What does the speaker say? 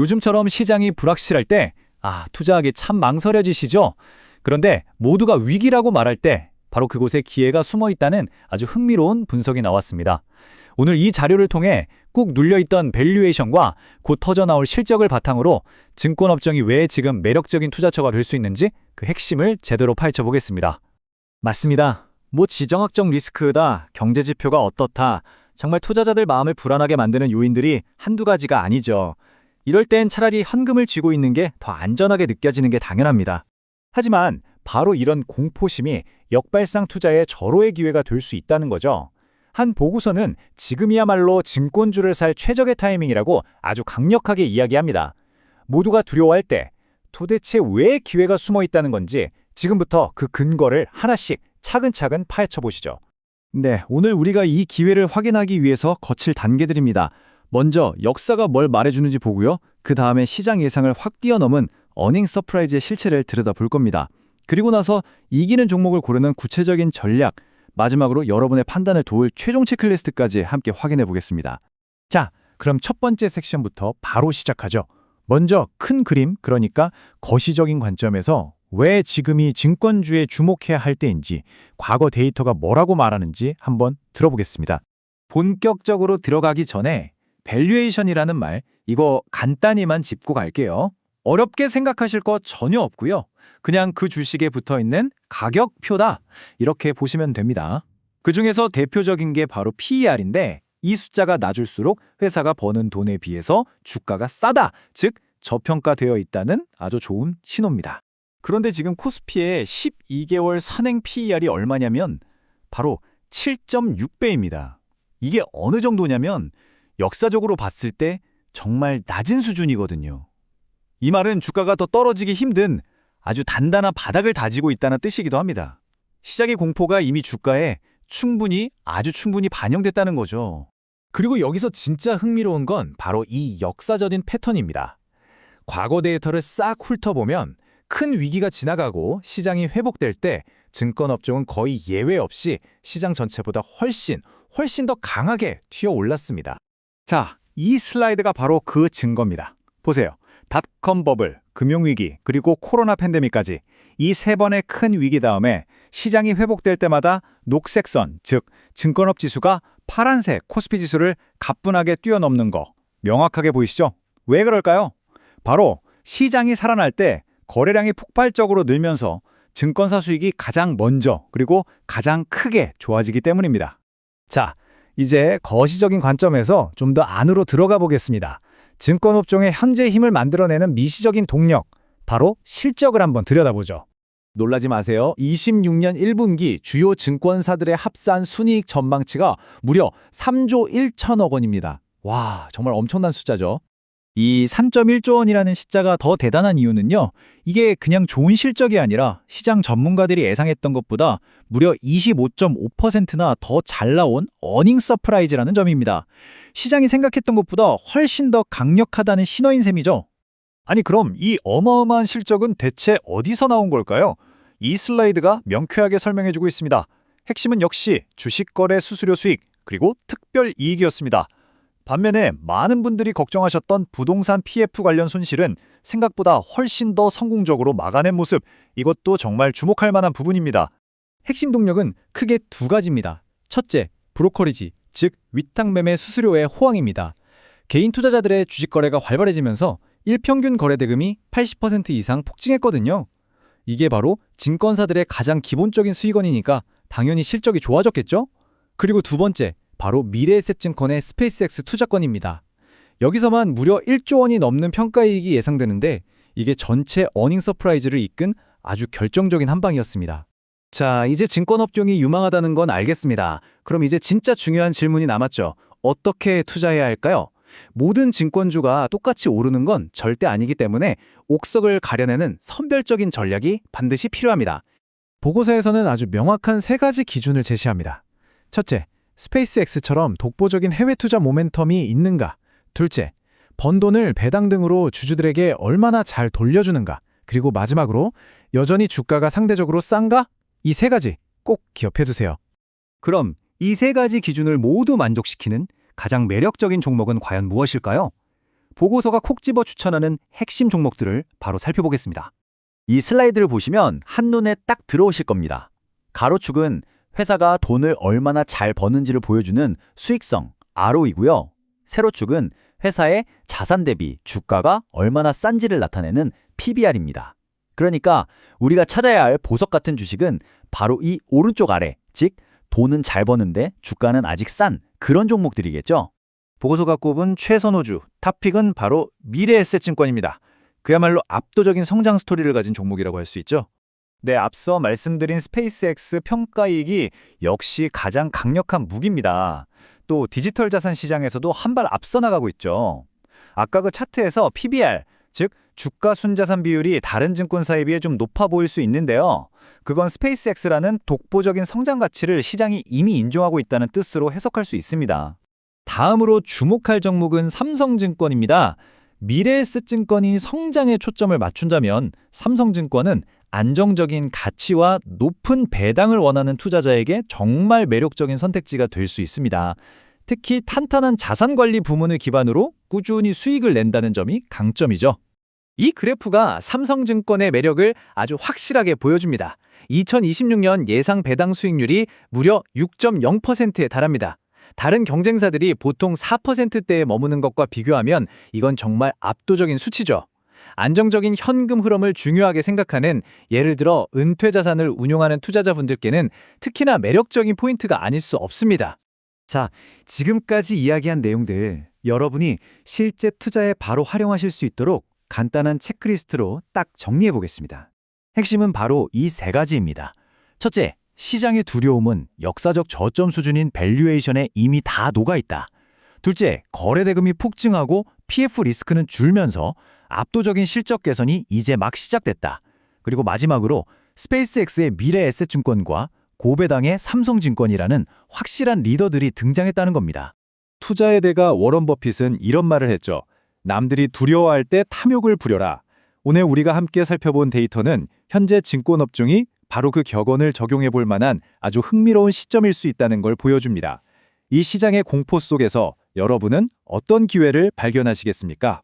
요즘처럼 시장이 불확실할 때, 투자하기 참 망설여지시죠? 그런데 모두가 위기라고 말할 때 바로 그곳에 기회가 숨어 있다는 아주 흥미로운 분석이 나왔습니다. 오늘 이 자료를 통해 꾹 눌려있던 밸류에이션과 곧 터져나올 실적을 바탕으로 증권업종이 왜 지금 매력적인 투자처가 될 수 있는지 그 핵심을 제대로 파헤쳐 보겠습니다. 맞습니다. 지정학적 리스크다, 경제지표가 어떻다, 정말 투자자들 마음을 불안하게 만드는 요인들이 한두 가지가 아니죠. 이럴 땐 차라리 현금을 쥐고 있는 게 더 안전하게 느껴지는 게 당연합니다. 하지만 바로 이런 공포심이 역발상 투자의 절호의 기회가 될 수 있다는 거죠. 한 보고서는 지금이야말로 증권주를 살 최적의 타이밍이라고 아주 강력하게 이야기합니다. 모두가 두려워할 때 도대체 왜 기회가 숨어 있다는 건지 지금부터 그 근거를 하나씩 차근차근 파헤쳐 보시죠. 네, 오늘 우리가 이 기회를 확인하기 위해서 거칠 단계들입니다. 먼저 역사가 뭘 말해주는지 보고요. 그 다음에 시장 예상을 확 뛰어넘은 어닝 서프라이즈의 실체를 들여다볼 겁니다. 그리고 나서 이기는 종목을 고르는 구체적인 전략, 마지막으로 여러분의 판단을 도울 최종 체크리스트까지 함께 확인해 보겠습니다. 자, 그럼 첫 번째 섹션부터 바로 시작하죠. 먼저 큰 그림, 그러니까 거시적인 관점에서 왜 지금이 증권주에 주목해야 할 때인지, 과거 데이터가 뭐라고 말하는지 한번 들어보겠습니다. 본격적으로 들어가기 전에 밸류에이션이라는 말, 이거 간단히만 짚고 갈게요. 어렵게 생각하실 거 전혀 없고요. 그냥 그 주식에 붙어있는 가격표다, 이렇게 보시면 됩니다. 그중에서 대표적인 게 바로 PER인데 이 숫자가 낮을수록 회사가 버는 돈에 비해서 주가가 싸다, 즉 저평가되어 있다는 아주 좋은 신호입니다. 그런데 지금 코스피의 12개월 선행 PER이 얼마냐면 바로 7.6배입니다. 이게 어느 정도냐면 역사적으로 봤을 때 정말 낮은 수준이거든요. 이 말은 주가가 더 떨어지기 힘든 아주 단단한 바닥을 다지고 있다는 뜻이기도 합니다. 시장의 공포가 이미 주가에 아주 충분히 반영됐다는 거죠. 그리고 여기서 진짜 흥미로운 건 바로 이 역사적인 패턴입니다. 과거 데이터를 싹 훑어보면 큰 위기가 지나가고 시장이 회복될 때 증권업종은 거의 예외 없이 시장 전체보다 훨씬 더 강하게 튀어 올랐습니다. 자, 이 슬라이드가 바로 그 증거입니다. 보세요. 닷컴 버블, 금융위기, 그리고 코로나 팬데믹까지 이 세 번의 큰 위기 다음에 시장이 회복될 때마다 녹색 선, 즉 증권업 지수가 파란색 코스피 지수를 가뿐하게 뛰어넘는 거 명확하게 보이시죠? 왜 그럴까요? 바로 시장이 살아날 때 거래량이 폭발적으로 늘면서 증권사 수익이 가장 먼저 그리고 가장 크게 좋아지기 때문입니다. 자, 이제 거시적인 관점에서 좀 더 안으로 들어가 보겠습니다. 증권업종의 현재 힘을 만들어내는 미시적인 동력, 바로 실적을 한번 들여다보죠. 놀라지 마세요. 26년 1분기 주요 증권사들의 합산 순이익 전망치가 무려 3조 1천억 원입니다. 와, 정말 엄청난 숫자죠. 이 3.1조 원이라는 숫자가 더 대단한 이유는요. 이게 그냥 좋은 실적이 아니라 시장 전문가들이 예상했던 것보다 무려 25.5%나 더 잘 나온 어닝 서프라이즈라는 점입니다. 시장이 생각했던 것보다 훨씬 더 강력하다는 신호인 셈이죠. 아니 그럼 이 어마어마한 실적은 대체 어디서 나온 걸까요? 이 슬라이드가 명쾌하게 설명해주고 있습니다. 핵심은 역시 주식거래 수수료 수익 그리고 특별 이익이었습니다. 반면에 많은 분들이 걱정하셨던 부동산 PF 관련 손실은 생각보다 훨씬 더 성공적으로 막아낸 모습, 이것도 정말 주목할 만한 부분입니다. 핵심 동력은 크게 두 가지입니다. 첫째, 브로커리지, 즉 위탁매매 수수료의 호황입니다. 개인 투자자들의 주식 거래가 활발해지면서 일평균 거래 대금이 80% 이상 폭증했거든요. 이게 바로 증권사들의 가장 기본적인 수익원이니까 당연히 실적이 좋아졌겠죠? 그리고 두 번째, 바로 미래에셋증권의 스페이스X 투자권입니다. 여기서만 무려 1조 원이 넘는 평가이익이 예상되는데 이게 전체 어닝 서프라이즈를 이끈 아주 결정적인 한 방이었습니다. 자, 이제 증권업종이 유망하다는 건 알겠습니다. 그럼 이제 진짜 중요한 질문이 남았죠. 어떻게 투자해야 할까요? 모든 증권주가 똑같이 오르는 건 절대 아니기 때문에 옥석을 가려내는 선별적인 전략이 반드시 필요합니다. 보고서에서는 아주 명확한 세 가지 기준을 제시합니다. 첫째, 스페이스X처럼 독보적인 해외 투자 모멘텀이 있는가? 둘째, 번 돈을 배당 등으로 주주들에게 얼마나 잘 돌려주는가? 그리고 마지막으로 여전히 주가가 상대적으로 싼가? 이 세 가지 꼭 기억해두세요. 그럼 이 세 가지 기준을 모두 만족시키는 가장 매력적인 종목은 과연 무엇일까요? 보고서가 콕 집어 추천하는 핵심 종목들을 바로 살펴보겠습니다. 이 슬라이드를 보시면 한눈에 딱 들어오실 겁니다. 가로축은 회사가 돈을 얼마나 잘 버는지를 보여주는 수익성, ROE고요. 세로축은 회사의 자산 대비 주가가 얼마나 싼지를 나타내는 PBR입니다. 그러니까 우리가 찾아야 할 보석 같은 주식은 바로 이 오른쪽 아래, 즉 돈은 잘 버는데 주가는 아직 싼 그런 종목들이겠죠. 보고서가 꼽은 최선호주, 탑픽은 바로 미래에셋증권입니다. 그야말로 압도적인 성장 스토리를 가진 종목이라고 할 수 있죠. 네, 앞서 말씀드린 스페이스X 평가이익이 역시 가장 강력한 무기입니다. 또 디지털 자산 시장에서도 한 발 앞서 나가고 있죠. 아까 그 차트에서 PBR, 즉 주가 순자산 비율이 다른 증권사에 비해 좀 높아 보일 수 있는데요. 그건 스페이스X라는 독보적인 성장 가치를 시장이 이미 인정하고 있다는 뜻으로 해석할 수 있습니다. 다음으로 주목할 종목은 삼성증권입니다. 미래에셋증권이 성장에 초점을 맞춘다면 삼성증권은 안정적인 가치와 높은 배당을 원하는 투자자에게 정말 매력적인 선택지가 될 수 있습니다. 특히 탄탄한 자산관리 부문을 기반으로 꾸준히 수익을 낸다는 점이 강점이죠. 이 그래프가 삼성증권의 매력을 아주 확실하게 보여줍니다. 2026년 예상 배당 수익률이 무려 6.0%에 달합니다. 다른 경쟁사들이 보통 4%대에 머무는 것과 비교하면 이건 정말 압도적인 수치죠. 안정적인 현금 흐름을 중요하게 생각하는 예를 들어 은퇴 자산을 운용하는 투자자분들께는 특히나 매력적인 포인트가 아닐 수 없습니다. 자, 지금까지 이야기한 내용들 여러분이 실제 투자에 바로 활용하실 수 있도록 간단한 체크리스트로 딱 정리해 보겠습니다. 핵심은 바로 이 세 가지입니다. 첫째, 시장의 두려움은 역사적 저점 수준인 밸류에이션에 이미 다 녹아있다. 둘째, 거래 대금이 폭증하고 PF 리스크는 줄면서 압도적인 실적 개선이 이제 막 시작됐다. 그리고 마지막으로 스페이스X의 미래에셋증권과 고배당의 삼성증권이라는 확실한 리더들이 등장했다는 겁니다. 투자의 대가 워런 버핏은 이런 말을 했죠. 남들이 두려워할 때 탐욕을 부려라. 오늘 우리가 함께 살펴본 데이터는 현재 증권업종이 바로 그 격언을 적용해 볼 만한 아주 흥미로운 시점일 수 있다는 걸 보여줍니다. 이 시장의 공포 속에서 여러분은 어떤 기회를 발견하시겠습니까?